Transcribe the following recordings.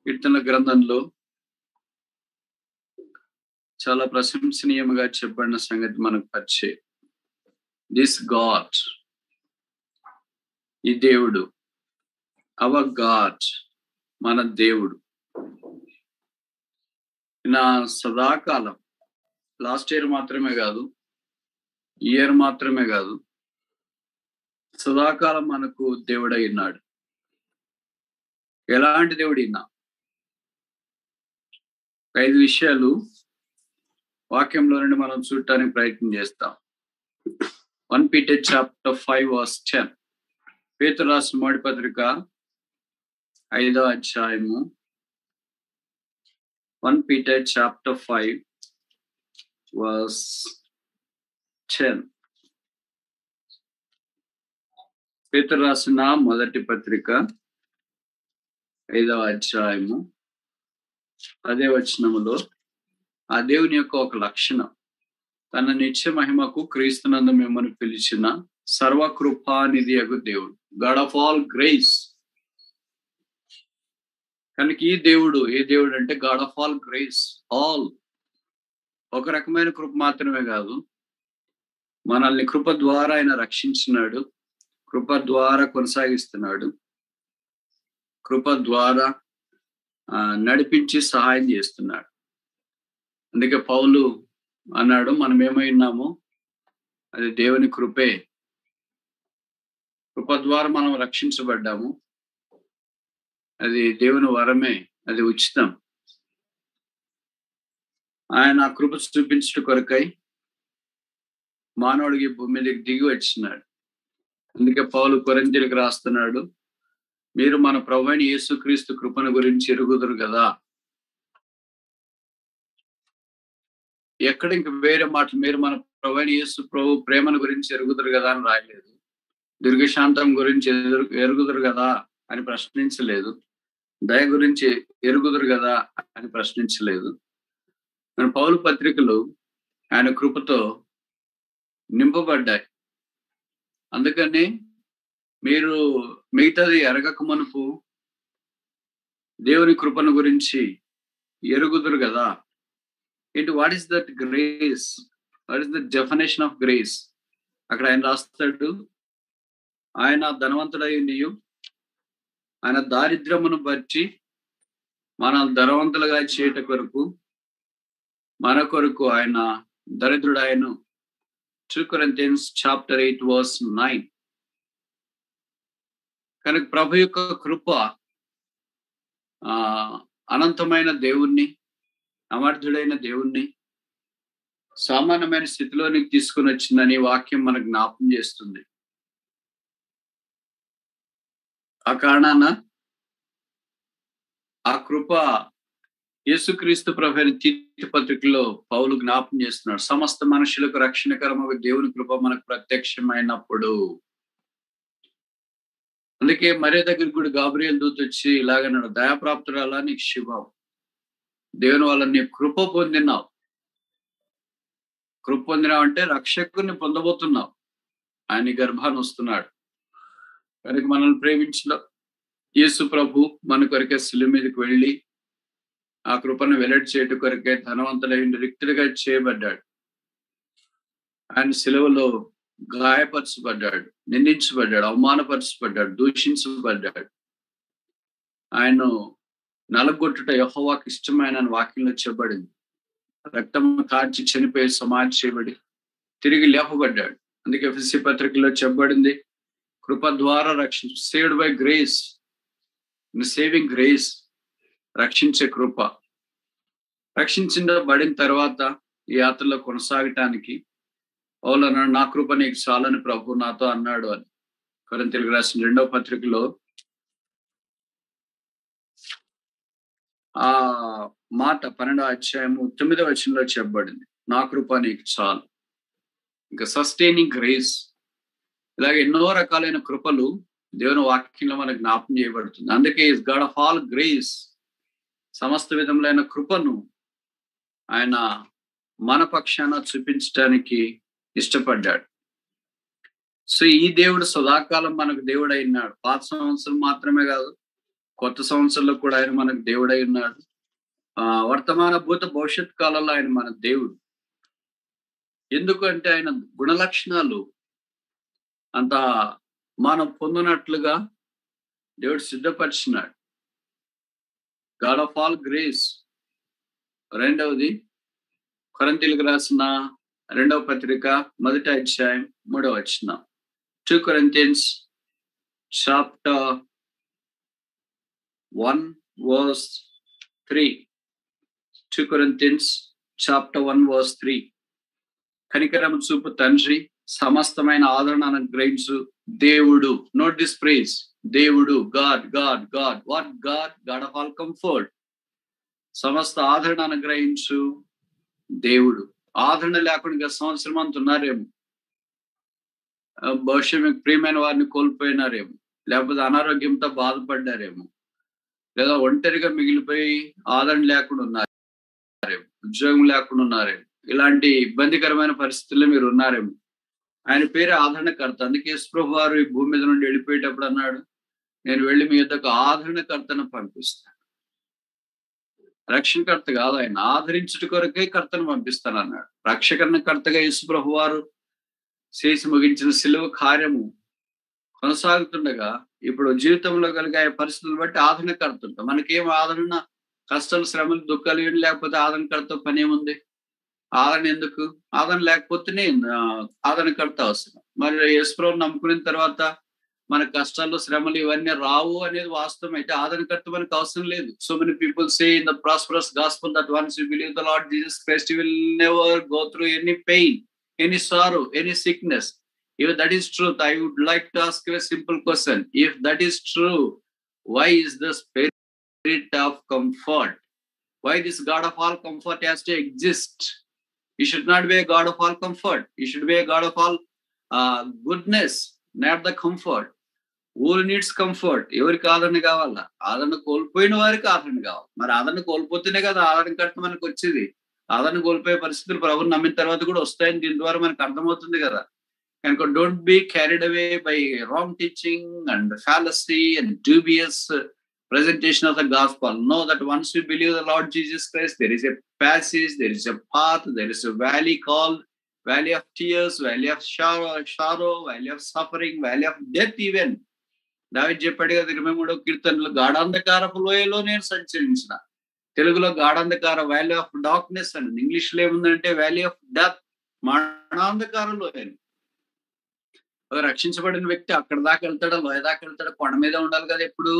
కీర్తన గ్రంథంలో చాలా ప్రశంసనీయంగా చెప్పబడిన సంగతి మనకు పరిచయం. దిస్ గాడ్, ఈ దేవుడు, అవర్ గాడ్, మన దేవుడు నా సదాకాలం, లాస్ట్ ఇయర్ మాత్రమే కాదు, ఇయర్ మాత్రమే కాదు, సదాకాలం మనకు దేవుడై ఉన్నాడు. ఎలాంటి దేవుడినా 5 విషయాలు వాక్యంలో నుండి మనం చూడటానికి ప్రయత్నం చేస్తాం. 1 Peter chapter 5 verse 10. పేతురు రాసిన మొదటి పత్రిక 5వ అధ్యాయము 1 Peter chapter 5 verse 10. పేతురు రాసిన మొదటి పత్రిక 5వ అధ్యాయము 10వ వచనములో ఆ దేవుని యొక్క ఒక లక్షణం, తన నిత్య మహిమకు క్రీస్తునందు మిమ్మల్ని పిలిచిన సర్వకృపానిధి యగు దేవుడు, గాడ్ ఆఫ్ ఆల్ గ్రేస్. కనుక ఈ దేవుడు ఏ దేవుడు అంటే God of all grace. All ఒక రకమైన కృప మాత్రమే కాదు, మనల్ని కృప ద్వారా ఆయన రక్షించినాడు, కృప ద్వారా కొనసాగిస్తున్నాడు, కృప ద్వారా నడిపించి సహాయం చేస్తున్నాడు. అందుకే పౌలు అన్నాడు, మనం ఏమై ఉన్నామో అది దేవుని కృపే. కృప ద్వారా మనం రక్షించబడ్డాము, అది దేవుని వరమే, అది ఉచితం. ఆయన కృప చూపించడం కొరకై మానవుడికి భూమి మీదకి దిగి వచ్చినాడు. అందుకే పౌలు కొరింథీయులకు రాస్తున్నాడు, మీరు మన ప్రభువైన యేసుక్రీస్తు కృపను గురించి ఎరుగుదురు కదా. ఎక్కడ ఇంక వేరే మాటలు, మీరు మన ప్రభువైన యేసు ప్రభు ప్రేమను గురించి ఎరుగుదురు కదా అని రాయలేదు, దీర్ఘశాంతం గురించి ఎరుగుదురు కదా అని ప్రశ్నించలేదు, దయ గురించి ఎరుగుదురు కదా అని ప్రశ్నించలేదు. మన పౌలు పత్రికలు ఆయన కృపతో నింపబడ్డాయి. అందుకని మీరు మిగతాది ఎరగక మునుపు దేవుని కృపను గురించి ఎరుగుదురు కదా. ఏంటి, what is that grace, what is the definition of grace? అక్కడ ఆయన రాస్తాడు, ఆయన ధనవంతుడయ్యుండియు ఆయన దారిద్ర్యమును బట్టి మన ధనవంతులుగా చేయట కొరకు, మన కొరకు ఆయన దరిద్రుడాయను. 2 Corinthians chapter 8 verse 9. కనుక ప్రభు యొక్క కృప అనంతమైన దేవుణ్ణి, అమర్థుడైన దేవుణ్ణి సామాన్యమైన స్థితిలోనికి తీసుకుని వచ్చిందని వాక్యం మనకు జ్ఞాపకం చేస్తుంది. ఆ కారణాన ఆ కృప యేసుక్రీస్తు ప్రభువైన తీతు పత్రికలో పౌలు జ్ఞాపకం చేస్తున్నాడు. సమస్త మనుషులకు రక్షణకరమైన దేవుని కృప మనకు ప్రత్యక్షమైనప్పుడు. అందుకే మరే దగ్గరికి కూడా గాబ్రియల్ దూత వచ్చి ఇలాగన్నాడు, దయాప్రాప్తురాలా నీకు శుభం, దేవుని వల్ల నీ కృప పొందినావు. కృప పొందినావు అంటే రక్షకుని పొందబోతున్నావు, ఆయన గర్భాన్ని వస్తున్నాడు. కనుక మనల్ని ప్రేమించిన యేసు ప్రభు మన కొరకే శిలువ మీదకి వెళ్ళి ఆ కృపను వెల్లడి చేయటం కొరకే ధనవంతులైన రిక్తుడిగా చేయబడ్డాడు. ఆయన శిలువలో గాయపరచబడ్డాడు, నిందించబడ్డాడు, అవమానపరచబడ్డాడు, దూషించబడ్డాడు. ఆయన నలగొట్టుట యెహోవాకు ఇష్టమైన వాక్యంలో చెప్పబడింది. రక్తం కార్చి చనిపోయి సమాధి చేయబడి తిరిగి లేపబడ్డాడు. అందుకే ఎఫెసీ పత్రికలో చెప్పబడింది, కృప ద్వారా saved by grace, saving grace, రక్షించే కృప. రక్షించబడిన తర్వాత ఈ యాత్రలో కొనసాగటానికి పౌలు అన్నాడు, నా కృప నీకు చాలని ప్రభు నాతో అన్నాడు అని. కొరింథీయులకు రాసిన 2వ పత్రికలో ఆ మాట 12వ అధ్యాయము 9వ వచనంలో చెప్పబడింది, నా కృప నీకు చాలు. ఇంకా సస్టైనింగ్ గ్రేస్, ఇలాగ ఎన్నో రకాలైన కృపలు దేవుని వాక్యంలో మనకు జ్ఞాపకం చేయబడుతుంది. అందుకే is God of all grace, సమస్త విధములైన కృపను ఆయన మన పక్షాన చూపించడానికి ఇష్టపడ్డాడు. సో ఈ దేవుడు సదాకాలం మనకు దేవుడు అయినాడు. పాత సంవత్సరం మాత్రమే కాదు, కొత్త సంవత్సరంలో కూడా ఆయన మనకు దేవుడై ఉన్నాడు. వర్తమాన భూత భవిష్యత్ కాలంలో ఆయన మన దేవుడు. ఎందుకంటే ఆయన గుణలక్షణాలు అంత మనం పొందినట్లుగా దేవుడు సిద్ధపరిచినాడు. God of all grace. రెండవది కొరింథీయులకు రాసిన 2వ పత్రిక 1వ అధ్యాయం 3వ వచనం. 2 Corinthians chapter 1 verse 3. 2 Corinthians chapter 1 verse 3. కనికరము చూపు తండ్రి, సమస్తమైన ఆదరణ అనుగ్రహించు దేవుడు. Note this praise. దేవుడు, God God God. What God? God of all comfort. సమస్త ఆదరణ అనుగ్రహించు దేవుడు. ఆదరణ లేకుండా సంవత్సరం అంత ఉన్నారేమో, బహుశా మీకు ప్రియమైన వారిని కోల్పోయినారేమో, లేకపోతే అనారోగ్యంతో బాధపడ్డారేమో, లేదా ఒంటరిగా మిగిలిపోయి ఆదరణ లేకుండా ఉన్నారేమో, ఉద్యోగం లేకుండా ఉన్నారేమో, ఇలాంటి ఇబ్బందికరమైన పరిస్థితుల్లో మీరు ఉన్నారేమో. ఆయన పేరు ఆదరణకర్త. అందుకే యేసుప్రభు వారు ఈ భూమి మీద నుండి వెళ్ళిపోయేటప్పుడు అన్నాడు, నేను వెళ్ళి మీ యొద్దకు ఆదరణకర్తను పంపిస్తాను. రక్షణకర్త కాదు, ఆయన ఆదరించుట కొరకే కర్తను పంపిస్తాను అన్నాడు. రక్షకర్తగా యేసుప్రభు వారు చేసి ముగించిన సిలువ కార్యము కొనసాగుతుండగా ఇప్పుడు జీవితంలో కలిగే పరిస్థితులు బట్టి ఆదరణకర్త ఉంటాం. మనకేం ఆదరణ? కష్టాలు, శ్రమలు, దుఃఖాలు ఏం లేకపోతే ఆదరణకర్త పని ఏముంది? ఆదరణ ఎందుకు? ఆదరణ లేకపోతేనే ఆదరణకర్త అవసరం. మరి యేసుప్రభువుని నమ్ముకున్న తర్వాత మన కష్టాలు, శ్రమలు ఇవన్నీ రావు అనేది వాస్తవం. అయితే ఆదరణకర్త మనకు అవసరం లేదు. So many people say in the prosperous gospel that once you believe the lord Jesus Christ you will never go through any pain, any sorrow, any sickness. If that is truth, I would like to ask you a simple question. If that is true, why is the spirit of comfort? Why this God of all comfort has to exist? He should not be a God of all comfort. He should be a God of all goodness, not the comfort. Who needs comfort? ఎవరికి ఆదరణ కావాలా? ఆదరణ కోల్పోయిన వారికి ఆదరణ కావాలి. మరి ఆదరణ కోల్పోతేనే కదా ఆదరణకర్త మనకు వచ్చేది. ఆదరణ కోల్పోయే పరిస్థితులు ప్రభువుని నమ్మిన తర్వాత కూడా వస్తాయని దీని ద్వారా మనకు అర్థమవుతుంది కదా. కనుక don't be carried away by wrong teaching and fallacy and dubious presentation of the gospel. Know that once you believe the Lord Jesus Christ, there is a passage, there is a path, there is a valley called valley of tears, valley of sorrow, valley of suffering, valley of death even. దావీదు చెప్పాడు కదా 23వ కీర్తనలో, గాఢాంధకారపు లోయలో నేను సంచరించిన. తెలుగులో గాఢాంధకార, valley of darkness అని. English లో ఏముందంటే వ్యాలీ ఆఫ్ డెత్, మరణాంధకారంలో. రక్షించబడిన వ్యక్తి అక్కడ దాకా వెళ్తాడా? లోయ దాకా వెళ్తాడా? కొండ మీద ఉండాలి కదా ఎప్పుడు.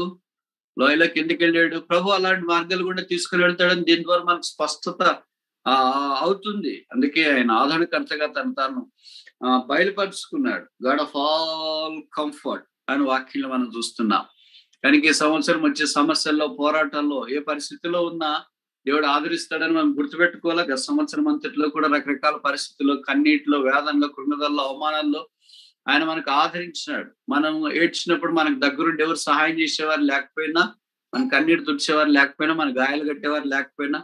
లోయలోకి ఎందుకు వెళ్ళాడు? ప్రభు అలాంటి మార్గాలు కూడా తీసుకుని వెళ్తాడని దీని ద్వారా మనకు స్పష్టత అవుతుంది. అందుకే ఆయన ఆదరణకర్తగా తాను బయలుపరుచుకున్నాడు. గాడ్ ఆఫ్ ఆల్ కంఫర్ట్ అని వాక్యంలో మనం చూస్తున్నాం. కనుక ఈ సంవత్సరం వచ్చే సమస్యల్లో, పోరాటాల్లో, ఏ పరిస్థితిలో ఉన్నా దేవుడు ఆదరిస్తాడని మనం గుర్తుపెట్టుకోవాలి. గత సంవత్సరం అంతట్లో కూడా రకరకాల పరిస్థితుల్లో, కన్నీటిలో, వేదనలో, కృంగదల్లో, అవమానాల్లో ఆయన మనకు ఆదరించినాడు. మనం ఏడ్చినప్పుడు మనకు దగ్గరుండి ఎవరు సహాయం చేసేవారు లేకపోయినా, మన కన్నీరు తుడిచేవారు లేకపోయినా, మన గాయాలు కట్టేవారు లేకపోయినా,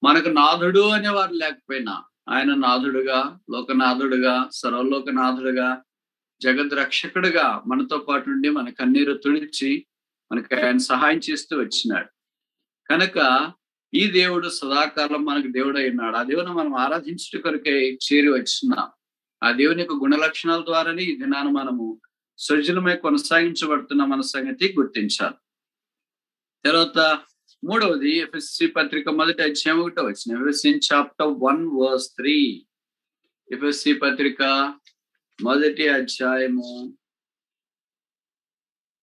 మనకు నాథుడు అనేవారు లేకపోయినా, ఆయన నాథుడుగా, లోకనాథుడుగా, సర్వలోకనాథుడుగా, జగద్ రక్షకుడుగా మనతో పాటు ఉండి మన కన్నీరు తుడిచి మనకి ఆయన సహాయం చేస్తూ వచ్చినాడు. కనుక ఈ దేవుడు సదాకాలం మనకు దేవుడు అయినాడు. ఆ దేవుని మనం ఆరాధించడం కొరకే చేరి వచ్చినాం. ఆ దేవుని యొక్క గుణలక్షణాల ద్వారానే ఈ దినాన్ని మనము సృజనమై కొనసాగించబడుతున్న మన సంగతి గుర్తించాలి. తర్వాత మూడవది ఎఫెసీ పత్రిక 1వ అధ్యాయం 1వ వచనం. Ephesians chapter 1 verse 3. ఎఫెసీ పత్రిక 1వ అధ్యాయము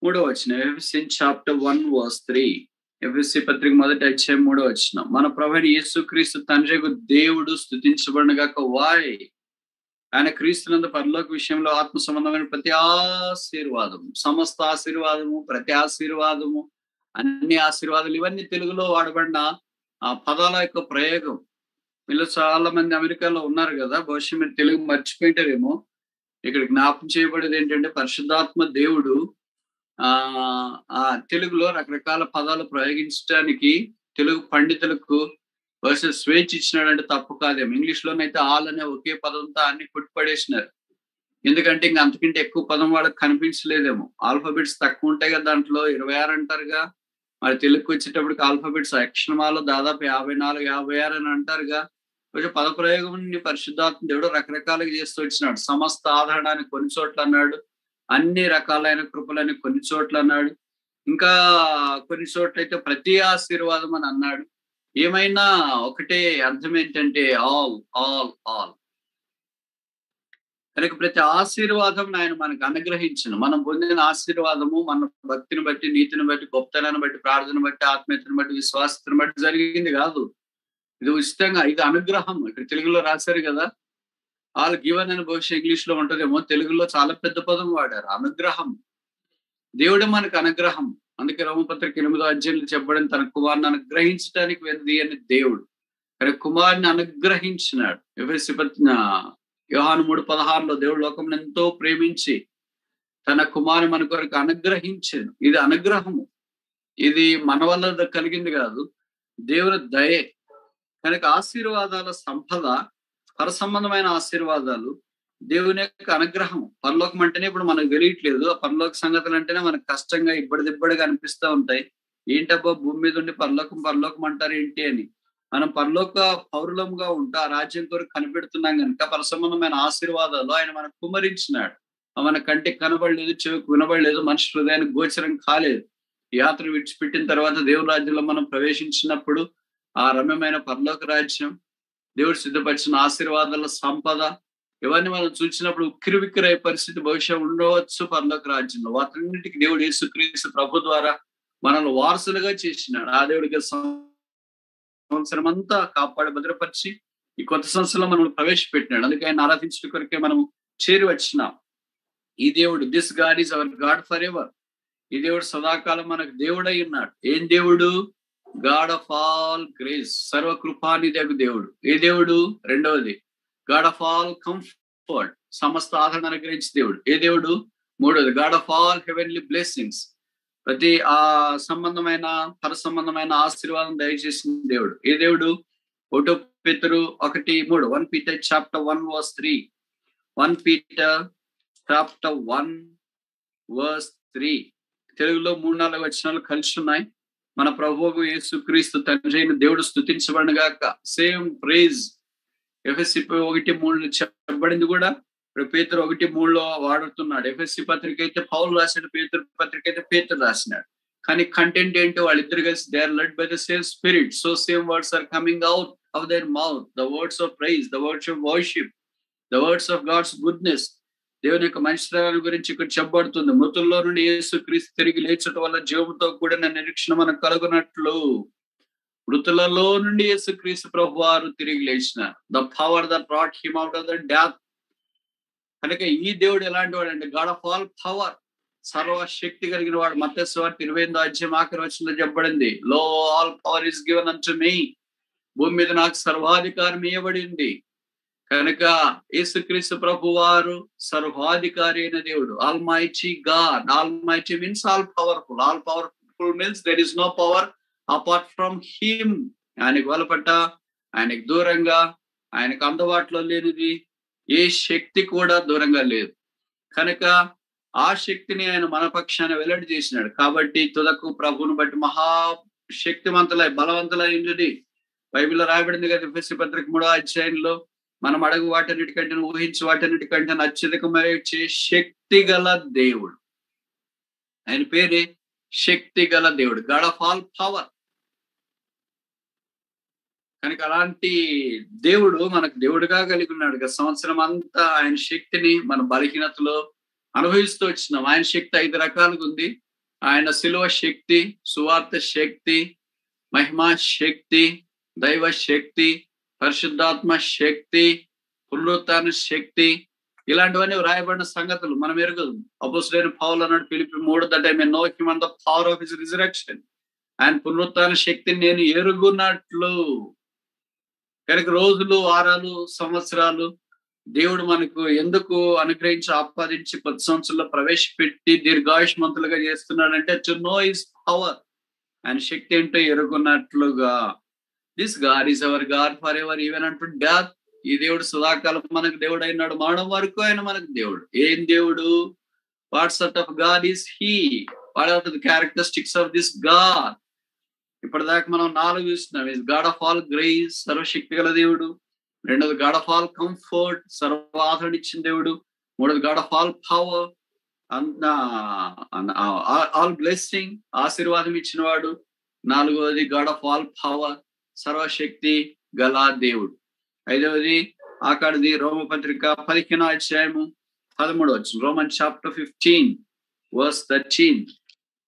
3వ వచనం. Ephesians chapter 1 verse 3. ఎఫెసీ పత్రిక 1వ అధ్యాయం 3వ వచనం. మన ప్రభువైన యేసుక్రీస్తు తండ్రియగు దేవుడు స్తుతించబడునుగాక. వాయ్ ఆయన క్రీస్తునందు పరలోక విషయంలో ఆత్మ సంబంధమైన ప్రతి ఆశీర్వాదము, సమస్త ఆశీర్వాదము, ప్రతి ఆశీర్వాదము, అన్ని ఆశీర్వాదాలు, ఇవన్నీ తెలుగులో వాడబడిన ఆ పదాల యొక్క ప్రయోగం. వీళ్ళు చాలా మంది అమెరికాలో ఉన్నారు కదా, బహుశా మీరు తెలుగు మర్చిపోయింటారేమో. ఇక్కడ జ్ఞాపకం చేయబడేది ఏంటంటే పరిశుద్ధాత్మ దేవుడు తెలుగులో రకరకాల పదాలు ప్రయోగించడానికి తెలుగు పండితులకు బహుశా స్వేచ్ఛ ఇచ్చినాడంటే తప్పు కాదేమో. ఇంగ్లీష్ లోనైతే ఆల్ అనే ఒకే పదంతో అన్ని కొట్టిపడేసినారు. ఎందుకంటే ఇంకా అంతకంటే ఎక్కువ పదం వాళ్ళకి కనిపించలేదేమో. ఆల్ఫాబెట్స్ తక్కువ ఉంటాయి కదా దాంట్లో, 26 అంటారుగా. మరి తెలుగుకి వచ్చేటప్పటికి ఆల్ఫాబెట్స్ అక్షరమాల దాదాపు 54, 56 అని అంటారుగా. కొంచెం పదప్రయోగం పరిశుద్ధాత్మ దేవుడు రకరకాలుగా చేస్తూ వచ్చినాడు. సమస్త ఆదరణని కొన్ని చోట్ల అన్నాడు, అన్ని రకాలైన కృపలని కొన్ని చోట్ల అన్నాడు, ఇంకా కొన్ని చోట్ల అయితే ప్రతి ఆశీర్వాదం అని అన్నాడు. ఏమైనా ఒకటే అర్థం ఏంటంటే ఆల్ ఆల్ ఆల్. కనుక ప్రతి ఆశీర్వాదం ఆయన మనకు అనుగ్రహించను. మనం పొందిన ఆశీర్వాదము మన భక్తిని బట్టి, నీతిని బట్టి, గొప్పతనాన్ని బట్టి, ప్రార్థన బట్టి, ఆత్మీయతను బట్టి, విశ్వాసతను బట్టి జరిగింది కాదు. ఇది ఉచితంగా, ఇది అనుగ్రహం. ఇక్కడ తెలుగులో రాశారు కదా, ఆల్ గివెన్ అని బహుశా ఇంగ్లీష్ లో ఉంటదేమో, తెలుగులో చాలా పెద్ద పదం వాడారు, అనుగ్రహం. దేవుడు మనకు అనుగ్రహం. అందుకే రోమపత్రిక 8వ అధ్యాయంలో చెప్పబడిన తన కుమారుని అనుగ్రహించడానికి వెనుదీయని దేవుడు. కానీ కుమారుని అనుగ్రహించినాడు. యోహాను 3:16లో దేవుడు లోకం ఎంతో ప్రేమించి తన కుమారుని మన కొరకు అనుగ్రహించాను. ఇది అనుగ్రహము. ఇది మన వల్ల కలిగింది కాదు, దేవుని దయే. కనుక ఆశీర్వాదాల సంపద, పరసంబంధమైన ఆశీర్వాదాలు, దేవుని యొక్క అనుగ్రహం. పరలోకం అంటేనే ఇప్పుడు మనకు తెలియట్లేదు. ఆ పరలోక సంగతులు అంటేనే మనకు కష్టంగా ఇబ్బడిదిబ్బడిగా అనిపిస్తూ ఉంటాయి. ఏంటబ్బా భూమి మీద ఉండి పరలోకం పరలోకం అంటారు ఏంటి అని. మనం పరలోక పౌరులంగా ఉంటూ ఆ రాజ్యం కొరకు కనిపెడుతున్నాం కనుక పరసంబంధమైన ఆశీర్వాదాలు ఆయన మనకు కుమ్మరించినాడు. మన కంటికి కనబడలేదు, చెవికి వినబడలేదు, మనిషి హృదయానికి గోచరం కాలేదు. యాత్ర విడిచిపెట్టిన తర్వాత దేవుని రాజ్యంలో మనం ప్రవేశించినప్పుడు ఆ రమ్యమైన పరలోక రాజ్యం, దేవుడు సిద్ధపరిచిన ఆశీర్వాదాల సంపద, ఇవన్నీ మనం చూసినప్పుడు ఉక్కిరిబిక్కిరయ్యే పరిస్థితి బహుశా ఉండవచ్చు పరలోక రాజ్యంలో. వాటన్నిటికీ దేవుడు యేసుక్రీస్తు ప్రభు ద్వారా మనల్ని వారసులుగా చేసినాడు. ఆ దేవుడికి సంవత్సరం అంతా కాపాడి భద్రపరిచి ఈ కొత్త సంవత్సరంలో మనం ప్రవేశపెట్టినాడు. అందుకే ఆయన ఆరాధించడం కొరకే మనం చేరి వచ్చినాం. ఈ దేవుడు, this God is our God for ever. ఈ దేవుడు సదాకాలం మనకు దేవుడై ఉన్నాడు. ఏం దేవుడు? గాడ్ ఆఫ్ ఆల్ గ్రేస్, సర్వకృపానిధి దేవుడు. ఏ దేవుడు? రెండవది గాడ్ ఆఫ్ ఆల్ కంఫర్ట్, సమస్త ఆదరణ అనుగ్రహించే దేవుడు. ఏ దేవుడు? మూడవది God of all heavenly blessings, ప్రతి సంబంధమైన పరసంబంధమైన ఆశీర్వాదం దయచేసిన దేవుడు. ఏ దేవుడు? 1 Peter 1:3, 1 Peter chapter 1 verse 3, 1 Peter chapter 1 verse 3. తెలుగులో 3-4 వచనాలు కలిసి ఉన్నాయి. మన ప్రభువు యేసుక్రీస్తు తండ్రి అయిన దేవుడు స్తుతించబడును గాక. సేమ్ ప్రైజ్ ఎఫెసీ 1:3 చెప్పబడింది కూడా ఇప్పుడు పేతురు 1:3 వాడుతున్నాడు. ఎఫెసీ పత్రిక అయితే పౌలు రాశాడు, పేతురు పత్రిక అయితే పేతురు రాసినాడు. కానీ కంటెంట్ ఏంటో వాళ్ళిద్దరు కలిసి they are led by the same spirit, so same words are coming out of their mouth, the words of praise, the words of worship, the words of God's goodness. దేవుని యొక్క మంచితనాన్ని గురించి ఇక్కడ చెప్పబడుతుంది. మృతుల్లో నుండి యేసుక్రీస్తు తిరిగి లేచటం వల్ల జీవంతో కూడిన నిరీక్షణ మనకు కలుగునట్లు. మృతులలో నుండి యేసుక్రీస్తు ప్రభువారు తిరిగి లేచిన, the power that brought him out of the death. కనుక ఈ దేవుడు ఎలాంటి వాడు అంటే గాడ్ ఆఫ్ ఆల్ పవర్, సర్వశక్తి కలిగిన వాడు. మత్తయి సువార్త 28వ అధ్యాయం ఆఖరి వచనంలో చెప్పబడింది, లో ఆల్ పవర్ ఇస్ గివెన్ అంటు మీ, భూమి మీద నాకు సర్వాధికారం ఇవ్వబడింది. కనుక యేసుక్రీస్తు ప్రభువారు సర్వాధికారి అయిన దేవుడు. Almighty God, almighty means all powerful. All powerful means there is no power apart from him. ఆయనకు వెలపట్ట, ఆయనకు దూరంగా, ఆయనకు అందుబాటులో లేనిది ఏ శక్తి కూడా దూరంగా లేదు. కనుక ఆ శక్తిని ఆయన మన పక్షాన వెల్లడి చేసినాడు. కాబట్టి తుదకు ప్రభువును బట్టి మహాశక్తివంతులై బలవంతులైనది బైబిల్లో రాయబడింది కదా. ఎఫెసీ పత్రిక 3వ అధ్యాయంలో మనం అడుగు వాటన్నిటికంటే, ఊహించు వాటన్నిటికంటే అత్యధికమైన శక్తి గల దేవుడు. ఆయన పేరే శక్తి గల దేవుడు, గాడ్ ఆఫ్ ఆల్ పవర్. కనుక అలాంటి దేవుడు మనకు దేవుడుగా కలిగి ఉన్నాడు. గత సంవత్సరం అంతా ఆయన శక్తిని మన బలహీనతలో అనుభవిస్తూ వచ్చినాం. ఆయన శక్తి 5 రకాలుగా ఉంది. ఆయన శిలువ శక్తి, సువార్త శక్తి, మహిమా శక్తి, దైవ శక్తి, పరిశుద్ధాత్మ శక్తి, పునరుత్థాన శక్తి. ఇలాంటివన్నీ వ్రాయబడిన సంగతులు మనం ఎరుగదు. అపోస్తలుడైన పౌలు అన్నాడు Philippi 3 that I may know him and the power of his resurrection. ఆయన పునరుత్థాన శక్తిని నేను ఎరుగున్నట్లు. కనుక రోజులు, వారాలు, సంవత్సరాలు దేవుడు మనకు ఎందుకు అనుగ్రహించి ఆపాదించి 10 సంవత్సరాల్లో ప్రవేశపెట్టి దీర్ఘాయుష్మంతులుగా చేస్తున్నాడంటే టు నో హిస్ పవర్, ఆయన శక్తి ఏంటో ఎరుగున్నట్లుగా. This God is our God for ever even unto death. ఈ దేవుడు సదాకాలం మనకు దేవుడు అయినాడు, మరణం వరకు ఆయన మనకు దేవుడు. ఏం దేవుడు? What sort of God is he? What are the characteristics of this God? ఇప్పటిదాకా మనం 4 చూస్తున్నాం. Is God of all grace, సర్వశక్తి గల దేవుడు. రెండోది గాడ్ ఆఫ్ ఆల్ కంఫర్ట్, సర్వాదరణ ఇచ్చిన దేవుడు. మూడోది God of all power, all blessing, ఆశీర్వాదం ఇచ్చిన వాడు. నాలుగవది గాడ్ ఆఫ్ ఆల్ పవర్, సర్వశక్తి గల దేవుడు. ఐదవది ఆఖరిది రోమపత్రిక 15వ అధ్యాయము 13వ వచనం. Roman chapter 15 verse 13.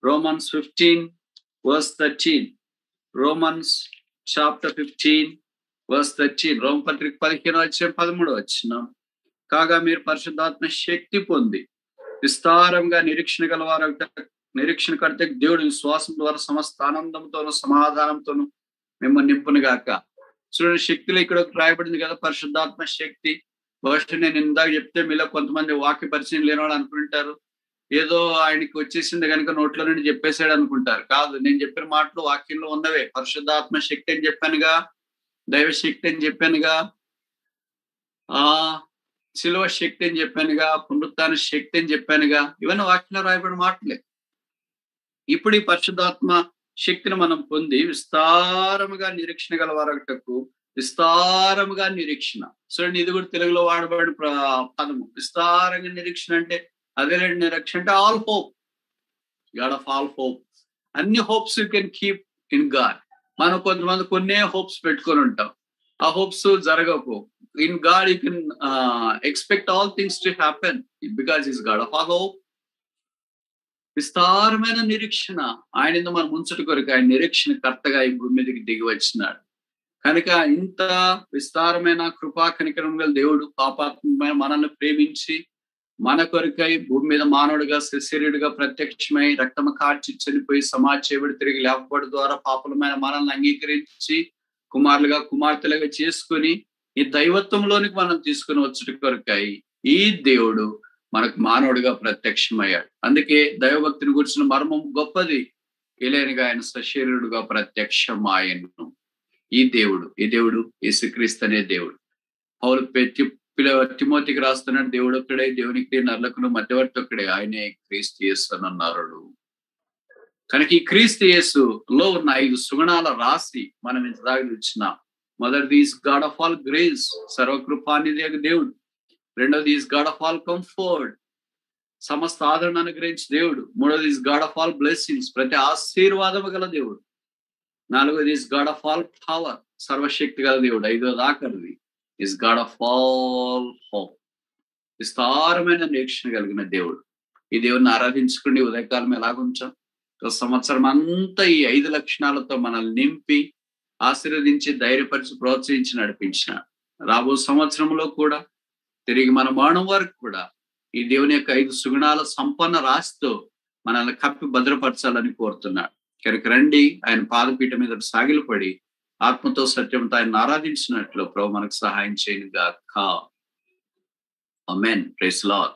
Romans 15 verse 13. Romans chapter 15 verse 13. రోమపత్రిక 15వ అధ్యాయం 13వ వచనం. కాగా మీరు పరిశుద్ధాత్మ శక్తి పొంది విస్తారంగా నిరీక్షణ గలవారు, నిరీక్షణ కడితే దేవుడు విశ్వాసం ద్వారా సమస్త ఆనందంతోనూ సమాధానంతోనూ మిమ్మల్ని నింపును గాక. చూడండి, శక్తిలో ఇక్కడ రాయబడింది కదా, పరిశుద్ధాత్మ శక్తి. బహుశా నేను ఇందాక చెప్తే మీలో కొంతమంది వాక్య పరిచయం లేని వాళ్ళు అనుకుంటారు, ఏదో ఆయనకి వచ్చేసింది కనుక నోట్లో నుండి చెప్పేశాడు అనుకుంటారు. కాదు, నేను చెప్పిన మాటలు వాక్యంలో ఉన్నవే. పరిశుద్ధాత్మ శక్తి అని చెప్పానుగా, దైవ శక్తి అని చెప్పానుగా, శిలువ శక్తి అని చెప్పానుగా, పునరుత్థాన శక్తి అని చెప్పానుగా. ఇవన్నీ వాక్యంలో రాయబడిన మాటలే. ఇప్పుడు ఈ పరిశుద్ధాత్మ శక్తిని మనం పొంది విస్తారముగా నిరీక్షణ గల వారటకు, విస్తారముగా నిరీక్షణ. చూడండి, ఇది కూడా తెలుగులో వాడబడిన పదము. విస్తారంగా నిరీక్షణ అంటే అదేలేండి, నిరీక్షణ అంటే all hope, God of all hope. అన్ని hopes you can keep in God. మనం కొంతమంది కొన్నే హోప్స్ పెట్టుకొని ఉంటాం, ఆ హోప్స్ జరగవు. In God you can expect all things to happen because is God of all hope. విస్తారమైన నిరీక్షణ ఆయన మనం ముంచటి కొరకు ఆయన నిరీక్షణ కర్తగా ఈ భూమి మీదకి దిగి వచ్చినాడు కనుక ఇంత విస్తారమైన కృపా కనికరం గల దేవుడు పాపాత్మమైన మనల్ని ప్రేమించి మన కొరకై భూమి మీద మానవుడిగా శరీరుడిగా ప్రత్యక్షమై రక్తము కార్చి చనిపోయి సమాజ చేయబడి తిరిగి లేకపోవడం ద్వారా పాపలమైన మనల్ని అంగీకరించి కుమారులుగా కుమార్తెలుగా చేసుకుని ఈ దైవత్వంలోనికి మనం తీసుకుని వచ్చటి కొరకై ఈ దేవుడు మనకు మానవుడిగా ప్రత్యక్షమయ్యాడు. అందుకే దైవభక్తిని గురించిన మర్మం గొప్పది. ఏలైనగా ఆయన సశరీరుడుగా ప్రత్యక్షమాయను. ఈ దేవుడు యేసుక్రీస్తు అనే దేవుడు. పౌలు తిమోతికి రాస్తున్నాడు, దేవుడు ఒక్కడే, దేవునికి నరులకును మధ్యవర్తి ఒక్కడే, ఆయనే క్రీస్తు యేసు అని అన్నారు. కనుక ఈ క్రీస్తు యేసులో ఉన్న 5 సుగుణాల రాశి మనం ఇంతదాకా చూస్తున్నాం. మొదటిది is God of all grace, సర్వకృపానిధి దేవుడు. రెండోది is God of all comfort, సమస్త ఆదరణ అనుగ్రహించి దేవుడు. మూడోది is God of all blessings, ప్రతి ఆశీర్వాదము గల దేవుడు. నాలుగోది is God of all power, సర్వశక్తి గల దేవుడు. ఐదోది ఆఖరిది is God of all hope, విస్తారమైన నిరీక్షణ కలిగిన దేవుడు. ఈ దేవుడిని ఆరాధించుకుని ఉదయకాలం ఎలాగుంచాం, సంవత్సరం అంతా ఈ 5 లక్షణాలతో మనల్ని నింపి ఆశీర్వదించి ధైర్యపరిచి ప్రోత్సహించి నడిపించిన రాబో సంవత్సరంలో కూడా తిరిగి మన మరణం వరకు కూడా ఈ దేవుని యొక్క 5 సుగుణాల సంపన్న రాశితో మనల్ని కప్పి భద్రపరచాలని కోరుతున్నాడు. కనుక రండి, ఆయన పాదపీఠ మీద సాగిలపడి ఆత్మతో సత్యంతో ఆయన ఆరాధించినట్లు ప్రభు మనకు సహాయం చేయను గాక. ఆమేన్. Praise lord.